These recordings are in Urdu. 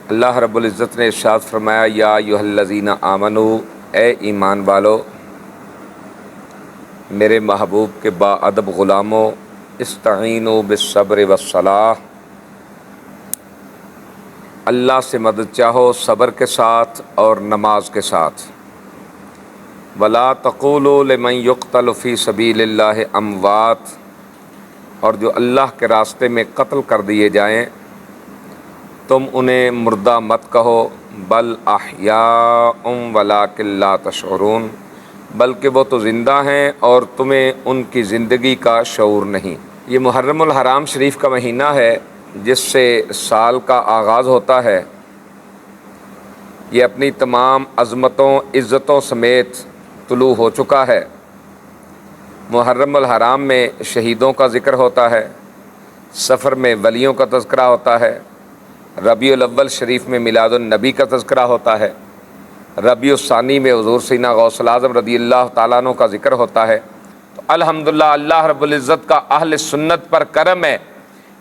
اللہ رب العزت نے ارشاد فرمایا یا ایھا الذین آمنو، اے ایمان والو، میرے محبوب کے با ادب غلاموں، استعینوا بالصبر والصلاۃ، اللہ سے مدد چاہو صبر کے ساتھ اور نماز کے ساتھ۔ ولا تقولوا لمن یقتل فی سبیل اللہ اموات، اور جو اللہ کے راستے میں قتل کر دیے جائیں تم انہیں مردہ مت کہو، بل احیاء ولکن لا تشعرون، بلکہ وہ تو زندہ ہیں اور تمہیں ان کی زندگی کا شعور نہیں۔ یہ محرم الحرام شریف کا مہینہ ہے جس سے سال کا آغاز ہوتا ہے۔ یہ اپنی تمام عظمتوں عزتوں سمیت طلوع ہو چکا ہے۔ محرم الحرام میں شہیدوں کا ذکر ہوتا ہے، سفر میں ولیوں کا تذکرہ ہوتا ہے، ربیع الاول شریف میں میلاد النبی کا تذکرہ ہوتا ہے، ربیع الثانی میں حضور سیدنا غوث الاعظم رضی اللہ تعالیٰ عنہ کا ذکر ہوتا ہے۔ تو الحمدللہ اللہ رب العزت کا اہل سنت پر کرم ہے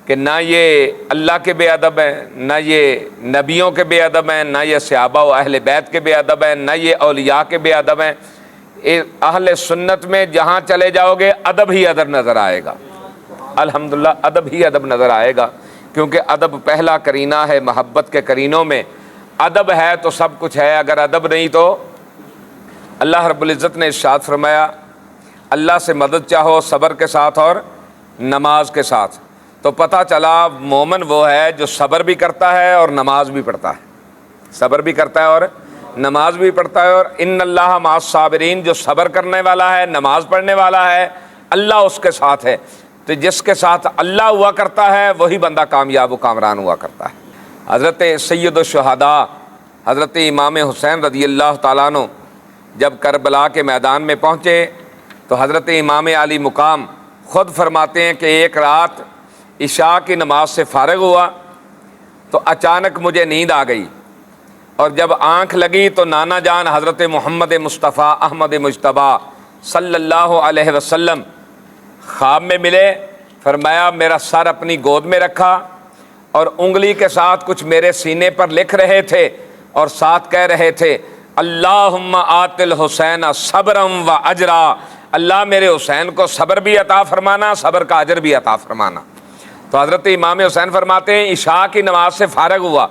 کہ نہ یہ اللہ کے بے ادب ہیں، نہ یہ نبیوں کے بے ادب ہیں، نہ یہ صحابہ و اہل بیت کے بے ادب ہیں، نہ یہ اولیاء کے بے ادب ہیں۔ اہل سنت میں جہاں چلے جاؤ گے ادب ہی ادب نظر آئے گا، الحمدللہ ادب ہی ادب نظر آئے گا، کیونکہ ادب پہلا کرینہ ہے محبت کے کرینوں میں۔ ادب ہے تو سب کچھ ہے، اگر ادب نہیں تو اللہ رب العزت نے ارشاد فرمایا اللہ سے مدد چاہو صبر کے ساتھ اور نماز کے ساتھ۔ تو پتہ چلا مومن وہ ہے جو صبر بھی کرتا ہے اور نماز بھی پڑھتا ہے، صبر بھی کرتا ہے اور نماز بھی پڑھتا ہے۔ اور ان اللہ مع الصابرین، جو صبر کرنے والا ہے نماز پڑھنے والا ہے اللہ اس کے ساتھ ہے۔ تو جس کے ساتھ اللہ ہوا کرتا ہے وہی بندہ کامیاب و کامران ہوا کرتا ہے۔ حضرت سید الشہداء حضرت امام حسین رضی اللہ تعالیٰ عنہ جب کربلا کے میدان میں پہنچے تو حضرت امام علی مقام خود فرماتے ہیں کہ ایک رات عشاء کی نماز سے فارغ ہوا تو اچانک مجھے نیند آ گئی، اور جب آنکھ لگی تو نانا جان حضرت محمد مصطفیٰ احمد مجتبیٰ صلی اللہ علیہ وسلم خواب میں ملے۔ فرمایا میرا سر اپنی گود میں رکھا اور انگلی کے ساتھ کچھ میرے سینے پر لکھ رہے تھے اور ساتھ کہہ رہے تھے اللہم آت الحسین صبرا و اجرا، اللہ میرے حسین کو صبر بھی عطا فرمانا، صبر کا اجر بھی عطا فرمانا۔ تو حضرت امام حسین فرماتے ہیں عشاء کی نماز سے فارغ ہوا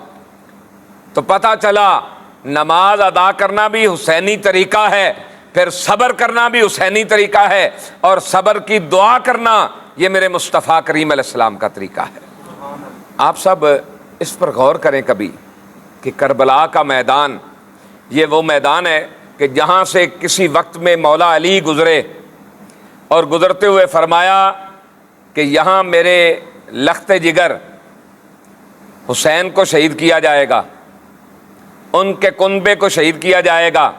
تو پتہ چلا نماز ادا کرنا بھی حسینی طریقہ ہے، پھر صبر کرنا بھی حسینی طریقہ ہے، اور صبر کی دعا کرنا یہ میرے مصطفیٰ کریم علیہ السلام کا طریقہ ہے۔ آپ سب اس پر غور کریں کبھی کہ کربلا کا میدان یہ وہ میدان ہے کہ جہاں سے کسی وقت میں مولا علی گزرے اور گزرتے ہوئے فرمایا کہ یہاں میرے لخت جگر حسین کو شہید کیا جائے گا، ان کے کنبے کو شہید کیا جائے گا،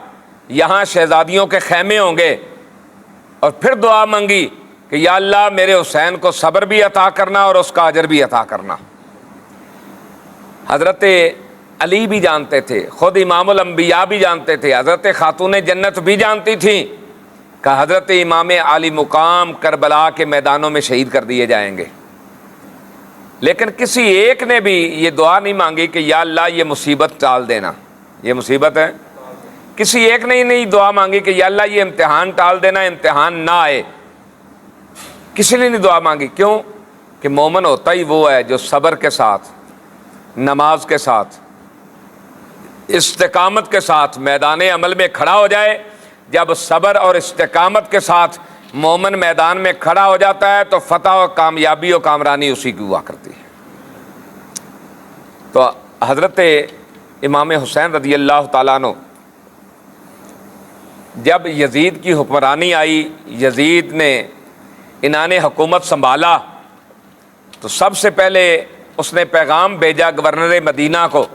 یہاں شہزادیوں کے خیمے ہوں گے، اور پھر دعا مانگی کہ یا اللہ میرے حسین کو صبر بھی عطا کرنا اور اس کا اجر بھی عطا کرنا۔ حضرت علی بھی جانتے تھے، خود امام الانبیاء بھی جانتے تھے، حضرت خاتون جنت بھی جانتی تھیں کہ حضرت امام علی مقام کربلا کے میدانوں میں شہید کر دیے جائیں گے، لیکن کسی ایک نے بھی یہ دعا نہیں مانگی کہ یا اللہ یہ مصیبت ٹال دینا، یہ مصیبت ہے۔ کسی ایک نے نہیں دعا مانگی کہ یا اللہ یہ امتحان ٹال دینا، امتحان نہ آئے، کسی نے نہیں دعا مانگی۔ کیوں؟ کہ مومن ہوتا ہی وہ ہے جو صبر کے ساتھ، نماز کے ساتھ، استقامت کے ساتھ میدان عمل میں کھڑا ہو جائے۔ جب صبر اور استقامت کے ساتھ مومن میدان میں کھڑا ہو جاتا ہے تو فتح و کامیابی و کامرانی اسی کی ہوا کرتی ہے۔ تو حضرت امام حسین رضی اللہ تعالیٰ عنہ جب یزید کی حکمرانی آئی، یزید نے انہوں نے حکومت سنبھالا تو سب سے پہلے اس نے پیغام بھیجا گورنر مدینہ کو،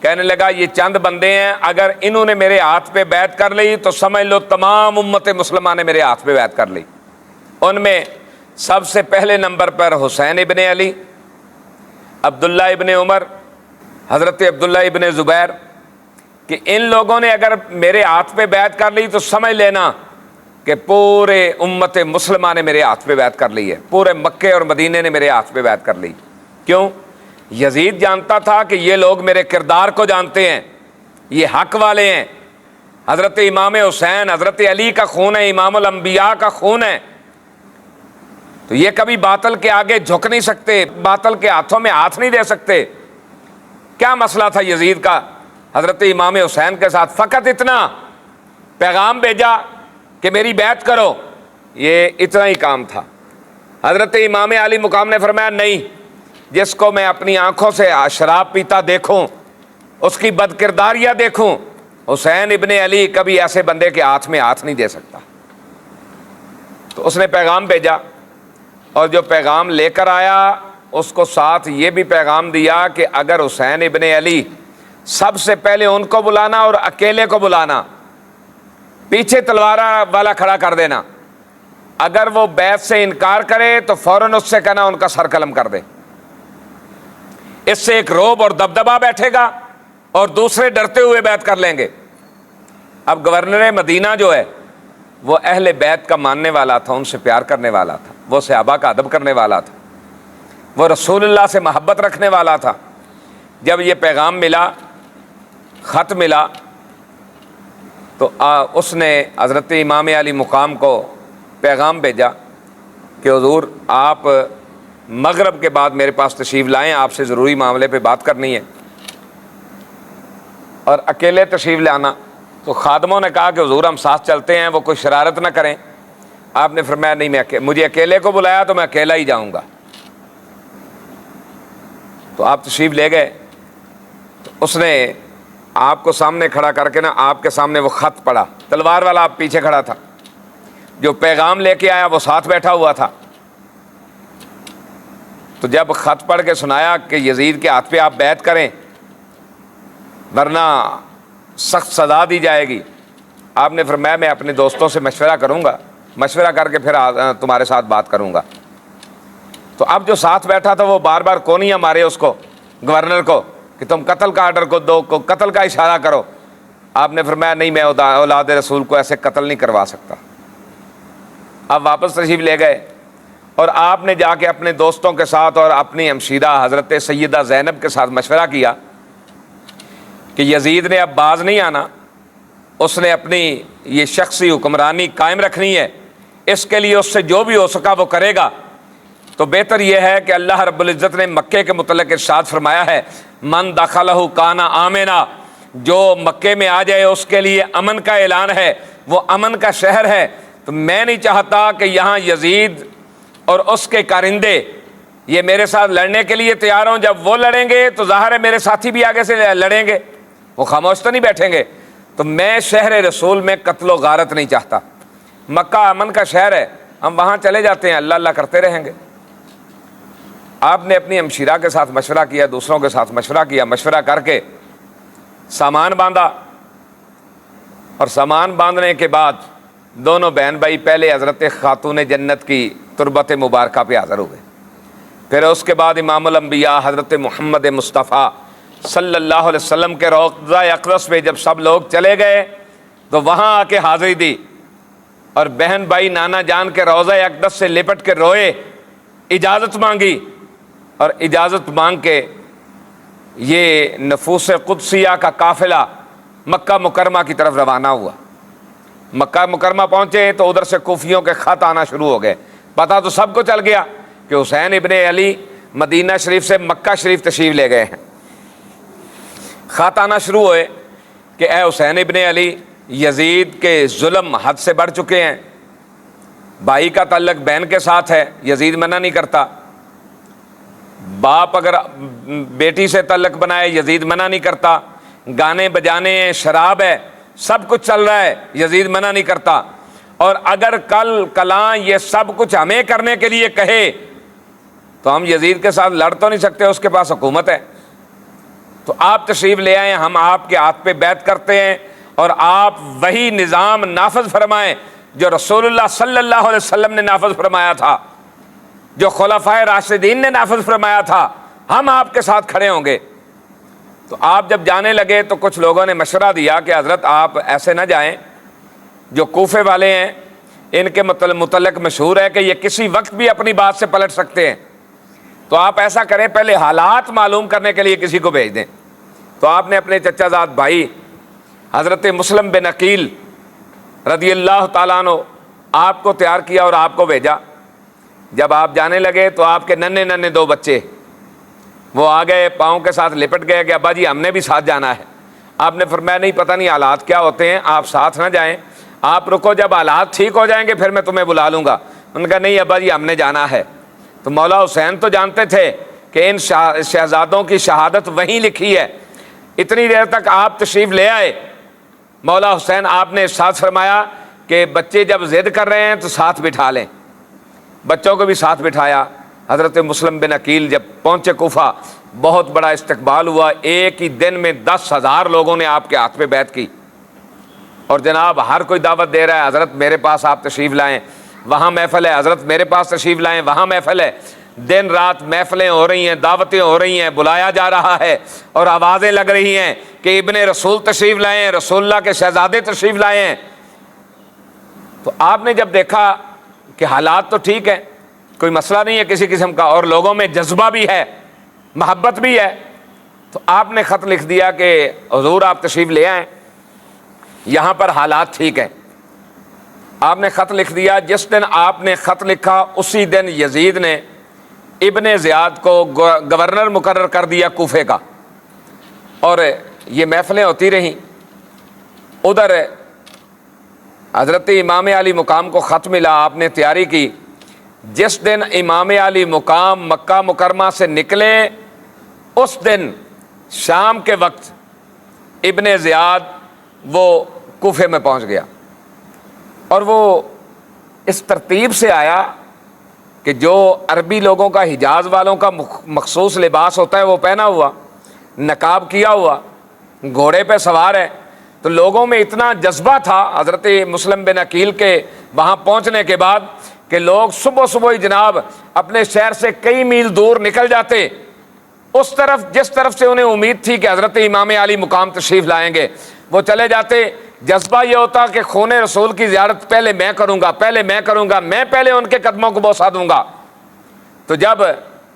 کہنے لگا یہ چند بندے ہیں، اگر انہوں نے میرے ہاتھ پہ بیعت کر لی تو سمجھ لو تمام امت مسلمہ نے میرے ہاتھ پہ بیعت کر لی۔ ان میں سب سے پہلے نمبر پر حسین ابن علی، عبداللہ ابن عمر، حضرت عبداللہ ابن زبیر، کہ ان لوگوں نے اگر میرے ہاتھ پہ بیعت کر لی تو سمجھ لینا کہ پورے امت مسلمہ نے میرے ہاتھ پہ بیعت کر لی ہے، پورے مکے اور مدینے نے میرے ہاتھ پہ بیعت کر لی۔ کیوں؟ یزید جانتا تھا کہ یہ لوگ میرے کردار کو جانتے ہیں، یہ حق والے ہیں، حضرت امام حسین حضرت علی کا خون ہے، امام الانبیاء کا خون ہے، تو یہ کبھی باطل کے آگے جھک نہیں سکتے، باطل کے ہاتھوں میں ہاتھ نہیں دے سکتے۔ کیا مسئلہ تھا یزید کا حضرت امام حسین کے ساتھ؟ فقط اتنا پیغام بھیجا کہ میری بیعت کرو، یہ اتنا ہی کام تھا۔ حضرت امام علی مقام نے فرمایا نہیں، جس کو میں اپنی آنکھوں سے شراب پیتا دیکھوں، اس کی بد کرداریاں دیکھوں، حسین ابن علی کبھی ایسے بندے کے ہاتھ میں ہاتھ نہیں دے سکتا۔ تو اس نے پیغام بھیجا، اور جو پیغام لے کر آیا اس کو ساتھ یہ بھی پیغام دیا کہ اگر حسین ابن علی، سب سے پہلے ان کو بلانا اور اکیلے کو بلانا، پیچھے تلوار والا کھڑا کر دینا، اگر وہ بیعت سے انکار کرے تو فوراً اس سے کہنا ان کا سر قلم کر دے۔ اس سے ایک رعب اور دبدبا بیٹھے گا اور دوسرے ڈرتے ہوئے بیعت کر لیں گے۔ اب گورنر مدینہ جو ہے وہ اہل بیت کا ماننے والا تھا، ان سے پیار کرنے والا تھا، وہ صحابہ کا ادب کرنے والا تھا، وہ رسول اللہ سے محبت رکھنے والا تھا۔ جب یہ پیغام ملا، خط ملا، تو اس نے حضرت امام علی مقام کو پیغام بھیجا کہ حضور آپ مغرب کے بعد میرے پاس تشریف لائیں، آپ سے ضروری معاملے پہ بات کرنی ہے، اور اکیلے تشریف لے آنا۔ تو خادموں نے کہا کہ حضور ہم ساتھ چلتے ہیں، وہ کوئی شرارت نہ کریں۔ آپ نے فرمایا نہیں، مجھے اکیلے کو بلایا تو میں اکیلا ہی جاؤں گا۔ تو آپ تشریف لے گئے، تو اس نے آپ کو سامنے کھڑا کر کے نا آپ کے سامنے وہ خط پڑھا، تلوار والا آپ پیچھے کھڑا تھا، جو پیغام لے کے آیا وہ ساتھ بیٹھا ہوا تھا۔ تو جب خط پڑھ کے سنایا کہ یزید کے ہاتھ پہ آپ بیعت کریں ورنہ سخت سزا دی جائے گی، آپ نے فرمایا میں اپنے دوستوں سے مشورہ کروں گا، مشورہ کر کے پھر تمہارے ساتھ بات کروں گا۔ تو اب جو ساتھ بیٹھا تھا وہ بار بار کونیاں مارے اس کو، گورنر کو، کہ تم قتل کا آرڈر کو دو، قتل کا اشارہ کرو۔ آپ نے فرمایا نہیں، میں اولاد رسول کو ایسے قتل نہیں کروا سکتا۔ اب واپس تشریف لے گئے، اور آپ نے جا کے اپنے دوستوں کے ساتھ اور اپنی ہمشیرہ حضرت سیدہ زینب کے ساتھ مشورہ کیا کہ یزید نے اب باز نہیں آنا، اس نے اپنی یہ شخصی حکمرانی قائم رکھنی ہے، اس کے لیے اس سے جو بھی ہو سکا وہ کرے گا۔ تو بہتر یہ ہے کہ اللہ رب العزت نے مکے کے متعلق ارشاد فرمایا ہے من دخلہ کان آمنا، جو مکے میں آ جائے اس کے لیے امن کا اعلان ہے، وہ امن کا شہر ہے۔ تو میں نہیں چاہتا کہ یہاں یزید اور اس کے کارندے یہ میرے ساتھ لڑنے کے لیے تیار ہوں، جب وہ لڑیں گے تو ظاہر ہے میرے ساتھی بھی آگے سے لڑیں گے، وہ خاموش تو نہیں بیٹھیں گے۔ تو میں شہر رسول میں قتل و غارت نہیں چاہتا، مکہ امن کا شہر ہے، ہم وہاں چلے جاتے ہیں، اللہ اللہ کرتے رہیں گے۔ آپ نے اپنی ہمشیرہ کے ساتھ مشورہ کیا، دوسروں کے ساتھ مشورہ کیا، مشورہ کر کے سامان باندھا، اور سامان باندھنے کے بعد دونوں بہن بھائی پہلے حضرت خاتون جنت کی تربت مبارکہ پہ حاضر ہوئے، پھر اس کے بعد امام الانبیاء حضرت محمد مصطفیٰ صلی اللہ علیہ وسلم کے روضہ اقدس پہ جب سب لوگ چلے گئے تو وہاں آ کے حاضری دی، اور بہن بھائی نانا جان کے روضہ اقدس سے لپٹ کے روئے، اجازت مانگی، اور اجازت مانگ کے یہ نفوس قدسیہ کا قافلہ مکہ مکرمہ کی طرف روانہ ہوا۔ مکہ مکرمہ پہنچے تو ادھر سے کوفیوں کے خط آنا شروع ہو گئے، پتہ تو سب کو چل گیا کہ حسین ابن علی مدینہ شریف سے مکہ شریف تشریف لے گئے ہیں۔ خط آنا شروع ہوئے کہ اے حسین ابن علی، یزید کے ظلم حد سے بڑھ چکے ہیں، بھائی کا تعلق بہن کے ساتھ ہے، یزید منع نہیں کرتا، باپ اگر بیٹی سے تعلق بنائے یزید منع نہیں کرتا، گانے بجانے ہیں، شراب ہے، سب کچھ چل رہا ہے، یزید منع نہیں کرتا، اور اگر کل کلاں یہ سب کچھ ہمیں کرنے کے لیے کہے تو ہم یزید کے ساتھ لڑ تو نہیں سکتے، اس کے پاس حکومت ہے، تو آپ تشریف لے آئیں، ہم آپ کے ہاتھ پہ بیعت کرتے ہیں، اور آپ وہی نظام نافذ فرمائیں جو رسول اللہ صلی اللہ علیہ وسلم نے نافذ فرمایا تھا، جو خلفائے راشدین نے نافذ فرمایا تھا، ہم آپ کے ساتھ کھڑے ہوں گے۔ تو آپ جب جانے لگے تو کچھ لوگوں نے مشورہ دیا کہ حضرت آپ ایسے نہ جائیں، جو کوفے والے ہیں ان کے متعلق مشہور ہے کہ یہ کسی وقت بھی اپنی بات سے پلٹ سکتے ہیں، تو آپ ایسا کریں، پہلے حالات معلوم کرنے کے لیے کسی کو بھیج دیں۔ تو آپ نے اپنے چچا زاد بھائی حضرت مسلم بن عقیل رضی اللہ تعالیٰ عنہ آپ کو تیار کیا اور آپ کو بھیجا۔ جب آپ جانے لگے تو آپ کے ننھے ننھے دو بچے وہ آ گئے، پاؤں کے ساتھ لپٹ گئے کہ ابا جی ہم نے بھی ساتھ جانا ہے۔ آپ نے فرمایا نہیں، پتہ نہیں حالات کیا ہوتے ہیں، آپ ساتھ نہ جائیں، آپ رکو، جب حالات ٹھیک ہو جائیں گے پھر میں تمہیں بلا لوں گا۔ ان کا نہیں ابا جی ہم نے جانا ہے۔ تو مولا حسین تو جانتے تھے کہ ان شہزادوں کی شہادت وہیں لکھی ہے۔ اتنی دیر تک آپ تشریف لے آئے، مولا حسین آپ نے ارشاد فرمایا کہ بچے جب ضد کر رہے ہیں تو ساتھ بٹھا لیں۔ بچوں کو بھی ساتھ بٹھایا۔ حضرت مسلم بن عقیل جب پہنچے کوفہ، بہت بڑا استقبال ہوا، ایک ہی دن میں 10,000 لوگوں نے آپ کے ہاتھ پہ بیعت کی، اور جناب ہر کوئی دعوت دے رہا ہے، حضرت میرے پاس آپ تشریف لائیں، وہاں محفل ہے، حضرت میرے پاس تشریف لائیں، وہاں محفل ہے۔ دن رات محفلیں ہو رہی ہیں، دعوتیں ہو رہی ہیں، بلایا جا رہا ہے، اور آوازیں لگ رہی ہیں کہ ابن رسول تشریف لائیں، رسول اللہ کے شہزادے تشریف لائیں۔ تو آپ نے جب دیکھا کہ حالات تو ٹھیک ہیں، کوئی مسئلہ نہیں ہے کسی قسم کا، اور لوگوں میں جذبہ بھی ہے، محبت بھی ہے، تو آپ نے خط لکھ دیا کہ حضور آپ تشریف لے آئیں، یہاں پر حالات ٹھیک ہیں۔ آپ نے خط لکھ دیا۔ جس دن آپ نے خط لکھا اسی دن یزید نے ابن زیاد کو گورنر مقرر کر دیا کوفے کا، اور یہ محفلیں ہوتی رہیں۔ ادھر حضرت امام علی مقام کو خط ملا، آپ نے تیاری کی۔ جس دن امام علی مقام مکہ مکرمہ سے نکلے اس دن شام کے وقت ابن زیاد وہ کوفے میں پہنچ گیا، اور وہ اس ترتیب سے آیا کہ جو عربی لوگوں کا، حجاز والوں کا مخصوص لباس ہوتا ہے وہ پہنا ہوا، نقاب کیا ہوا، گھوڑے پہ سوار ہے۔ تو لوگوں میں اتنا جذبہ تھا حضرت مسلم بن عقیل کے وہاں پہنچنے کے بعد کہ لوگ صبح صبح ہی جناب اپنے شہر سے کئی میل دور نکل جاتے اس طرف جس طرف سے انہیں امید تھی کہ حضرت امام علی مقام تشریف لائیں گے، وہ چلے جاتے۔ جذبہ یہ ہوتا کہ خون رسول کی زیارت پہلے میں کروں گا، میں پہلے ان کے قدموں کو بوسہ دوں گا۔ تو جب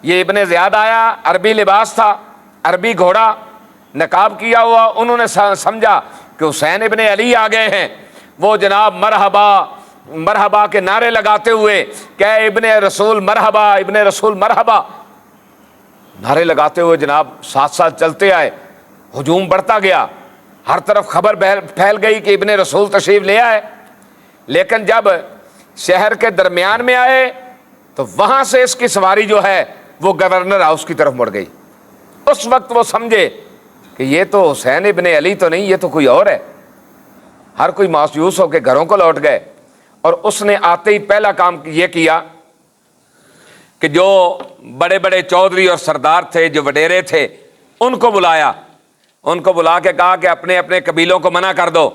یہ ابن زیاد آیا، عربی لباس تھا، عربی گھوڑا، نقاب کیا ہوا، انہوں نے سمجھا کہ حسین ابن علی آ گئے ہیں۔ وہ جناب مرحبا مرحبا کے نعرے لگاتے ہوئے کہ ابن رسول مرحبا، ابن رسول مرحبا، نعرے لگاتے ہوئے جناب ساتھ ساتھ چلتے آئے۔ ہجوم بڑھتا گیا، ہر طرف خبر پھیل گئی کہ ابن رسول تشریف لے آئے۔ لیکن جب شہر کے درمیان میں آئے تو وہاں سے اس کی سواری جو ہے وہ گورنر ہاؤس کی طرف مڑ گئی۔ اس وقت وہ سمجھے کہ یہ تو حسین ابن علی تو نہیں، یہ تو کوئی اور ہے۔ ہر کوئی مایوس ہو کے گھروں کو لوٹ گئے، اور اس نے آتے ہی پہلا کام یہ کیا کہ جو بڑے بڑے چودھری اور سردار تھے، جو وڈیرے تھے، ان کو بلایا، ان کو بلا کے کہا کہ اپنے اپنے قبیلوں کو منع کر دو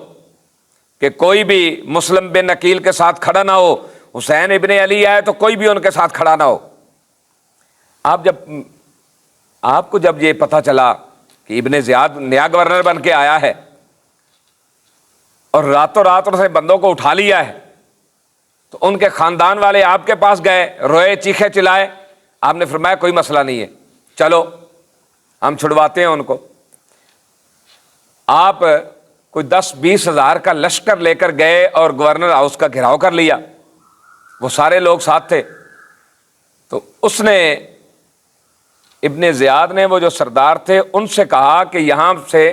کہ کوئی بھی مسلم بن عقیل کے ساتھ کھڑا نہ ہو، حسین ابن علی آئے تو کوئی بھی ان کے ساتھ کھڑا نہ ہو۔ آپ کو جب یہ پتہ چلا کہ ابن زیاد نیا گورنر بن کے آیا ہے اور راتوں رات اس نے بندوں کو اٹھا لیا ہے، تو ان کے خاندان والے آپ کے پاس گئے، روئے، چیخے چلائے۔ آپ نے فرمایا کوئی مسئلہ نہیں ہے، چلو ہم چھڑواتے ہیں ان کو۔ آپ کوئی 10-20 ہزار کا لشکر لے کر گئے اور گورنر ہاؤس کا گھیراؤ کر لیا، وہ سارے لوگ ساتھ تھے۔ تو اس نے ابن زیاد نے، وہ جو سردار تھے، ان سے کہا کہ یہاں سے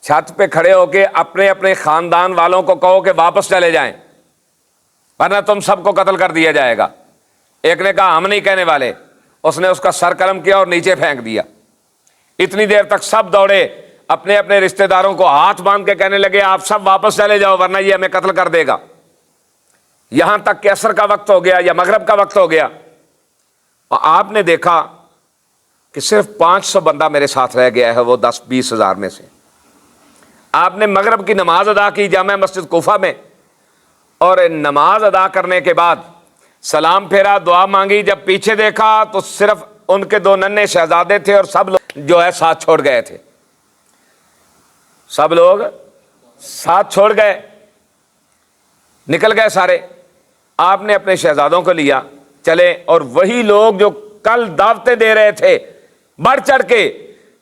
چھت پہ کھڑے ہو کے اپنے اپنے خاندان والوں کو کہو کہ واپس چلے جائیں، ورنہ تم سب کو قتل کر دیا جائے گا۔ ایک نے کہا ہم نہیں کہنے والے، اس نے اس کا سر قلم کیا اور نیچے پھینک دیا۔ اتنی دیر تک سب دوڑے، اپنے اپنے رشتہ داروں کو ہاتھ باندھ کے کہنے لگے آپ سب واپس چلے جاؤ ورنہ یہ ہمیں قتل کر دے گا۔ یہاں تک کہ عصر کا وقت ہو گیا یا مغرب کا وقت ہو گیا، اور آپ نے دیکھا کہ صرف 500 بندہ میرے ساتھ رہ گیا ہے، وہ 10-20 ہزار میں سے۔ آپ نے مغرب کی نماز ادا کی جامع مسجد کوفہ میں، اور نماز ادا کرنے کے بعد سلام پھیرا، دعا مانگی۔ جب پیچھے دیکھا تو صرف ان کے 2 ننھے شہزادے تھے، اور سب لوگ جو ہے ساتھ چھوڑ گئے تھے، سب لوگ ساتھ چھوڑ گئے، نکل گئے سارے۔ آپ نے اپنے شہزادوں کو لیا، چلے، اور وہی لوگ جو کل دعوتیں دے رہے تھے، بڑھ چڑھ کے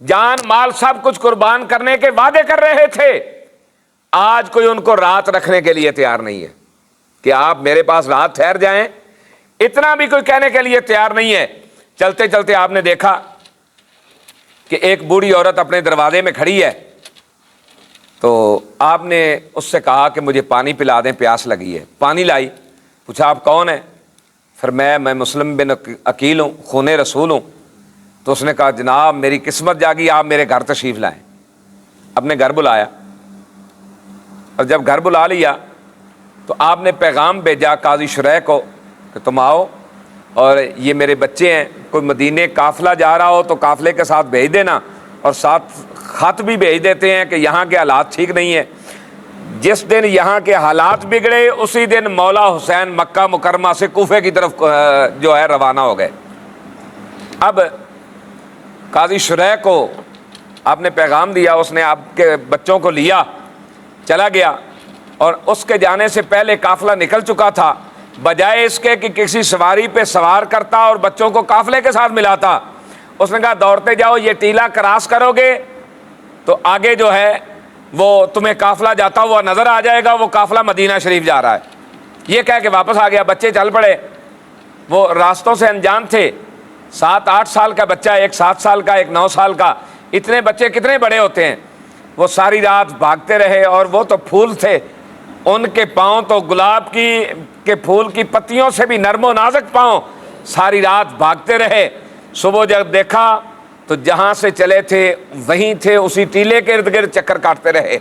جان مال سب کچھ قربان کرنے کے وعدے کر رہے تھے، آج کوئی ان کو رات رکھنے کے لیے تیار نہیں ہے کہ آپ میرے پاس رات ٹھہر جائیں، اتنا بھی کوئی کہنے کے لیے تیار نہیں ہے۔ چلتے چلتے آپ نے دیکھا کہ ایک بوڑھی عورت اپنے دروازے میں کھڑی ہے، تو آپ نے اس سے کہا کہ مجھے پانی پلا دیں، پیاس لگی ہے۔ پانی لائی، پوچھا آپ کون ہیں؟ فرمایا میں مسلم بن عقیل ہوں، خون رسول ہوں۔ تو اس نے کہا جناب میری قسمت جاگی، آپ میرے گھر تشریف لائیں۔ اپنے گھر بلایا، اور جب گھر بلا لیا تو آپ نے پیغام بھیجا قاضی شرح کو کہ تم آؤ اور یہ میرے بچے ہیں، کوئی مدینے قافلہ جا رہا ہو تو قافلے کے ساتھ بھیج دینا، اور ساتھ خط بھی بھیج دیتے ہیں کہ یہاں کے حالات ٹھیک نہیں ہیں۔ جس دن یہاں کے حالات بگڑے اسی دن مولا حسین مکہ مکرمہ سے کوفے کی طرف جو ہے روانہ ہو گئے۔ اب قاضی شرح کو آپ نے پیغام دیا، اس نے آپ کے بچوں کو لیا، چلا گیا، اور اس کے جانے سے پہلے قافلہ نکل چکا تھا، بجائے اس کے کہ کسی سواری پہ سوار کرتا اور بچوں کو قافلے کے ساتھ ملاتا، اس نے کہا دوڑتے جاؤ، یہ ٹیلا کراس کرو گے تو آگے جو ہے وہ تمہیں قافلہ جاتا ہوا نظر آ جائے گا، وہ قافلہ مدینہ شریف جا رہا ہے۔ یہ کہہ کے واپس آ گیا، بچے چل پڑے، وہ راستوں سے انجان تھے، 7-8 سال کا بچہ، ایک 7 سال کا، ایک 9 سال کا، اتنے بچے کتنے بڑے ہوتے ہیں۔ وہ ساری رات بھاگتے رہے، اور وہ تو پھول تھے، ان کے پاؤں تو گلاب کے پھول کی پتیوں سے بھی نرم و نازک پاؤں، ساری رات بھاگتے رہے۔ صبح جب دیکھا تو جہاں سے چلے تھے وہیں تھے، اسی ٹیلے کے ارد گرد چکر کاٹتے رہے۔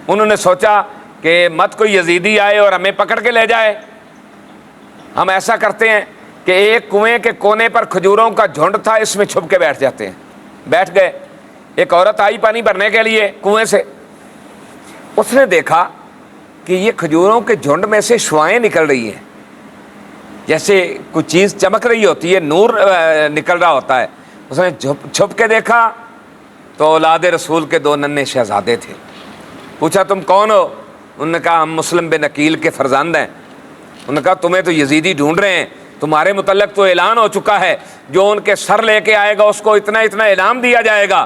انہوں نے سوچا کہ مت کوئی یزیدی آئے اور ہمیں پکڑ کے لے جائے۔ ہم ایسا کرتے ہیں کہ ایک کنویں کے کونے پر کھجوروں کا جھنڈ تھا، اس میں چھپ کے بیٹھ جاتے ہیں۔ بیٹھ گئے، ایک عورت آئی پانی بھرنے کے لیے کنویں سے، اس نے دیکھا کہ یہ کھجوروں کے جھنڈ میں سے شعائیں نکل رہی ہیں، جیسے کوئی چیز چمک رہی ہوتی ہے، نور نکل رہا ہوتا ہے۔ اس نے چھپ کے دیکھا تو اولاد رسول کے 2 ننھے شہزادے تھے۔ پوچھا تم کون ہو؟ انہوں نے کہا ہم مسلم بن عقیل کے فرزند ہیں۔ انہوں نے کہا تمہیں تو یزیدی ڈھونڈ رہے ہیں، تمہارے متعلق تو اعلان ہو چکا ہے، جو ان کے سر لے کے آئے گا اس کو اتنا اتنا انعام دیا جائے گا۔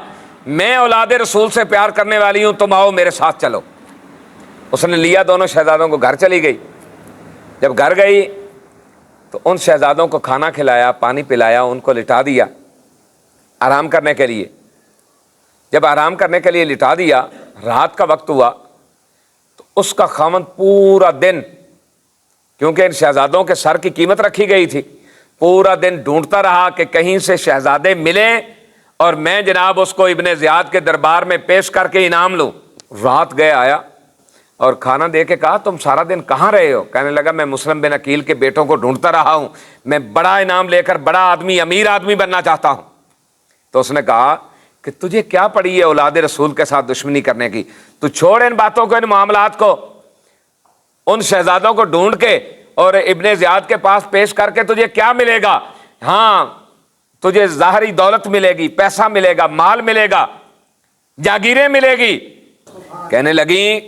میں اولاد رسول سے پیار کرنے والی ہوں، تم آؤ میرے ساتھ چلو۔ اس نے لیا، دونوں شہزادوں کو گھر چلی گئی۔ جب گھر گئی تو ان شہزادوں کو کھانا کھلایا، پانی پلایا، ان کو لٹا دیا آرام کرنے کے لیے۔ جب آرام کرنے کے لیے لٹا دیا، رات کا وقت ہوا تو اس کا خاوند پورا دن، کیونکہ ان شہزادوں کے سر کی قیمت رکھی گئی تھی، پورا دن ڈھونڈتا رہا کہ کہیں سے شہزادے ملیں اور میں جناب اس کو ابن زیاد کے دربار میں پیش کر کے انعام لوں۔ رات گئے، آیا اور کھانا دے کے کہا تم سارا دن کہاں رہے ہو؟ کہنے لگا میں مسلم بن عقیل کے بیٹوں کو ڈھونڈتا رہا ہوں، میں بڑا انعام لے کر بڑا آدمی، امیر آدمی بننا چاہتا ہوں۔ تو اس نے کہا کہ تجھے کیا پڑی ہے اولاد رسول کے ساتھ دشمنی کرنے کی؟ تو چھوڑ ان باتوں کو، ان معاملات کو، ان شہزادوں کو ڈھونڈ کے اور ابن زیاد کے پاس پیش کر کے تجھے کیا ملے گا؟ ہاں تجھے ظاہری دولت ملے گی، پیسہ ملے گا، مال ملے گا، جاگیریں ملے گی۔ کہنے لگی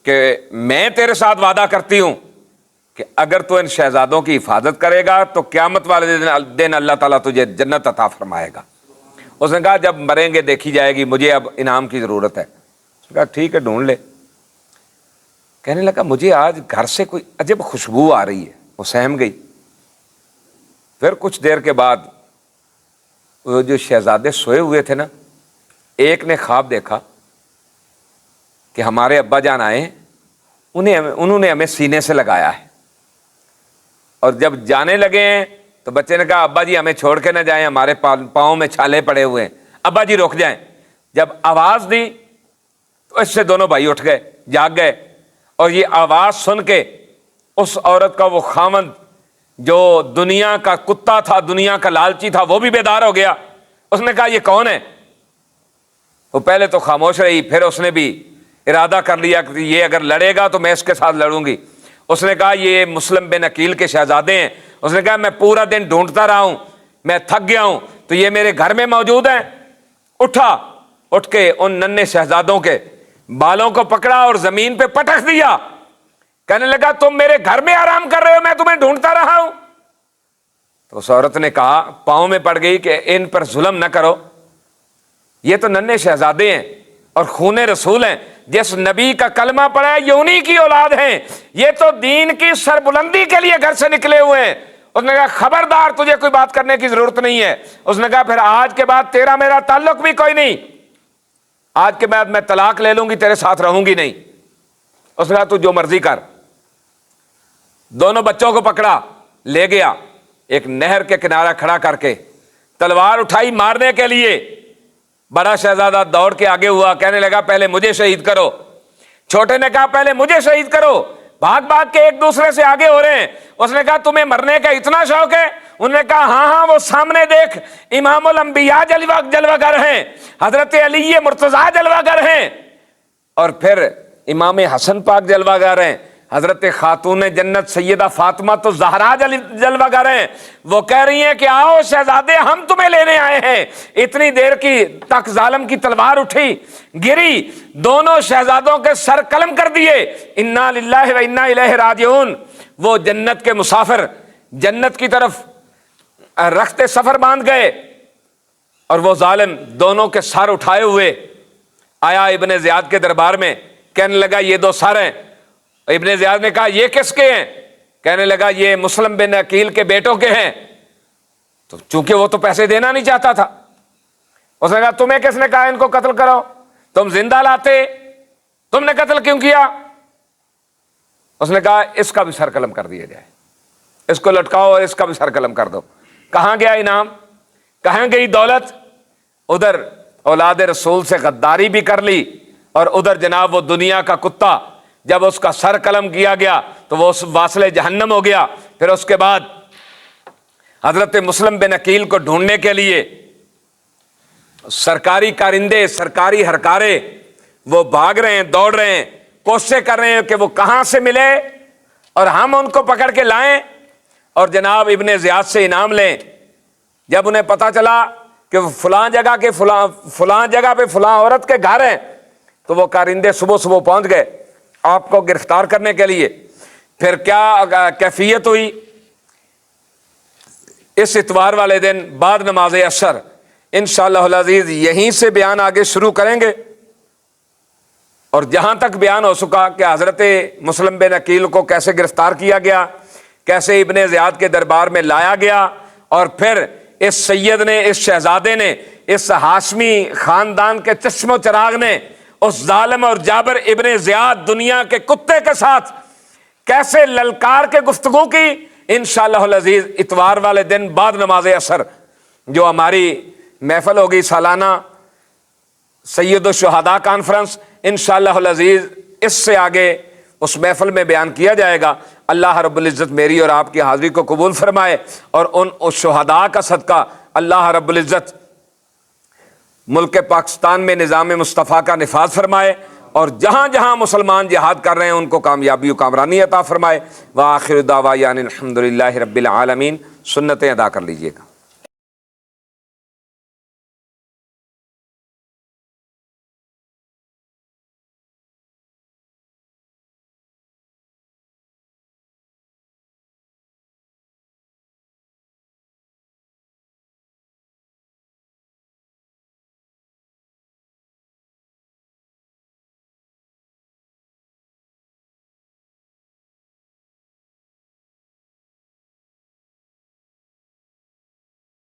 کہ میں تیرے ساتھ وعدہ کرتی ہوں کہ اگر تو ان شہزادوں کی حفاظت کرے گا تو قیامت والے دن اللہ تعالیٰ تجھے جنت عطا فرمائے گا۔ اس نے کہا جب مریں گے دیکھی جائے گی، مجھے اب انعام کی ضرورت ہے۔ اس نے کہا ٹھیک ہے ڈھونڈ لے۔ کہنے لگا مجھے آج گھر سے کوئی عجب خوشبو آ رہی ہے۔ وہ سہم گئی۔ پھر کچھ دیر کے بعد وہ جو شہزادے سوئے ہوئے تھے نا، ایک نے خواب دیکھا کہ ہمارے ابا جان آئے، انہوں نے ہمیں سینے سے لگایا ہے، اور جب جانے لگے ہیں تو بچے نے کہا ابا جی ہمیں چھوڑ کے نہ جائیں، ہمارے پاؤں میں چھالے پڑے ہوئے ہیں، ابا جی رک جائیں۔ جب آواز دی تو اس سے دونوں بھائی اٹھ گئے، جاگ گئے، اور یہ آواز سن کے اس عورت کا وہ خاوند جو دنیا کا کتا تھا، دنیا کا لالچی تھا، وہ بھی بیدار ہو گیا۔ اس نے کہا یہ کون ہے؟ وہ پہلے تو خاموش رہی، پھر اس نے بھی ارادہ کر لیا کہ یہ اگر لڑے گا تو میں اس کے ساتھ لڑوں گی۔ اس نے کہا یہ مسلم بن عقیل کے شہزادے ہیں۔ اس نے کہا میں پورا دن ڈھونڈتا رہا ہوں، میں تھک گیا ہوں، تو یہ میرے گھر میں موجود ہیں۔ اٹھا، اٹھ کے ان ننھے شہزادوں کے بالوں کو پکڑا اور زمین پہ پٹک دیا۔ کہنے لگا تم میرے گھر میں آرام کر رہے ہو، میں تمہیں ڈھونڈتا رہا ہوں۔ تو اس عورت نے کہا، پاؤں میں پڑ گئی کہ ان پر ظلم نہ کرو، یہ تو ننھے شہزادے ہیں اور خون رسول ہیں، جس نبی کا کلمہ پڑھا ہے یہ انہی کی اولاد ہیں، یہ تو دین کی سربلندی کے لیے گھر سے نکلے ہوئے ہیں۔ اس نے کہا خبردار، تجھے کوئی بات کرنے کی ضرورت نہیں ہے۔ اس نے کہا پھر آج کے بعد تیرا میرا تعلق بھی کوئی نہیں، آج کے بعد میں طلاق لے لوں گی، تیرے ساتھ رہوں گی نہیں۔ اس نے کہا تو جو مرضی کر۔ دونوں بچوں کو پکڑا، لے گیا ایک نہر کے کنارہ کھڑا کر کے، تلوار اٹھائی مارنے کے لیے۔ بڑا شہزادہ دوڑ کے آگے ہوا، کہنے لگا پہلے مجھے شہید کرو۔ چھوٹے نے کہا پہلے مجھے شہید کرو۔ بھاگ بھاگ کے ایک دوسرے سے آگے ہو رہے ہیں۔ اس نے کہا تمہیں مرنے کا اتنا شوق ہے؟ انہوں نے کہا ہاں ہاں، وہ سامنے دیکھ، امام الانبیاء جلوہ گر ہیں، حضرت علی مرتضیٰ جلوہ گر ہیں، اور پھر امام حسن پاک جلوہ گر ہیں، حضرت خاتون جنت سیدہ فاطمہ تو زہرا جلوہ گر ہیں۔ وہ کہہ رہی ہیں کہ آؤ شہزادے، ہم تمہیں لینے آئے ہیں۔ اتنی دیر کی تک ظالم کی تلوار اٹھی، گری، دونوں شہزادوں کے سر قلم کر دیے۔ انا للہ و انا الیہ راجعون۔ وہ جنت کے مسافر جنت کی طرف رخت سفر باندھ گئے، اور وہ ظالم دونوں کے سر اٹھائے ہوئے آیا ابن زیاد کے دربار میں، کہنے لگا یہ دو سر ہیں۔ ابن زیاد نے کہا یہ کس کے ہیں؟ کہنے لگا یہ مسلم بن عقیل کے بیٹوں کے ہیں۔ تو چونکہ وہ تو پیسے دینا نہیں چاہتا تھا، اس نے کہا تمہیں کس نے کہا ان کو قتل کرو؟ تم زندہ لاتے، تم نے قتل کیوں کیا؟ اس نے کہا اس کا بھی سر قلم کر دیا جائے، اس کو لٹکاؤ اور اس کا بھی سر قلم کر دو۔ کہاں گیا انعام؟ کہاں گئی دولت؟ ادھر اولاد رسول سے غداری بھی کر لی، اور ادھر جناب وہ دنیا کا کتا، جب اس کا سر قلم کیا گیا تو وہ واصل جہنم ہو گیا۔ پھر اس کے بعد حضرت مسلم بن عقیل کو ڈھونڈنے کے لیے سرکاری کارندے، سرکاری ہرکارے وہ بھاگ رہے ہیں، دوڑ رہے ہیں، کوششیں کر رہے ہیں کہ وہ کہاں سے ملے اور ہم ان کو پکڑ کے لائیں اور جناب ابن زیاد سے انعام لیں۔ جب انہیں پتا چلا کہ فلاں جگہ کے فلاں جگہ پہ فلاں عورت کے گھر ہیں، تو وہ کارندے صبح صبح پہنچ گئے آپ کو گرفتار کرنے کے لیے۔ پھر کیا کیفیت ہوئی؟ اس اتوار والے دن بعد نماز عصر انشاءاللہ العزیز یہیں سے بیان آگے شروع کریں گے، اور جہاں تک بیان ہو سکا کہ حضرت مسلم بن عقیل کو کیسے گرفتار کیا گیا، کیسے ابن زیاد کے دربار میں لایا گیا، اور پھر اس سید نے، اس شہزادے نے، اس ہاشمی خاندان کے چشم و چراغ نے اس ظالم اور جابر ابن زیاد دنیا کے کتے کے ساتھ کیسے للکار کے گفتگو کی۔ انشاءاللہ العزیز اتوار والے دن بعد نماز عصر جو ہماری محفل ہوگی سالانہ سید الشہداء کانفرنس، انشاءاللہ العزیز اس سے آگے اس محفل میں بیان کیا جائے گا۔ اللہ رب العزت میری اور آپ کی حاضری کو قبول فرمائے، اور ان شہداء کا صدقہ اللہ رب العزت ملک پاکستان میں نظام مصطفیٰ کا نفاذ فرمائے، اور جہاں جہاں مسلمان جہاد کر رہے ہیں ان کو کامیابی و کامرانی عطا فرمائے۔ وآخر دعوانا الحمدللہ رب العالمین۔ سنتیں ادا کر لیجئے گا۔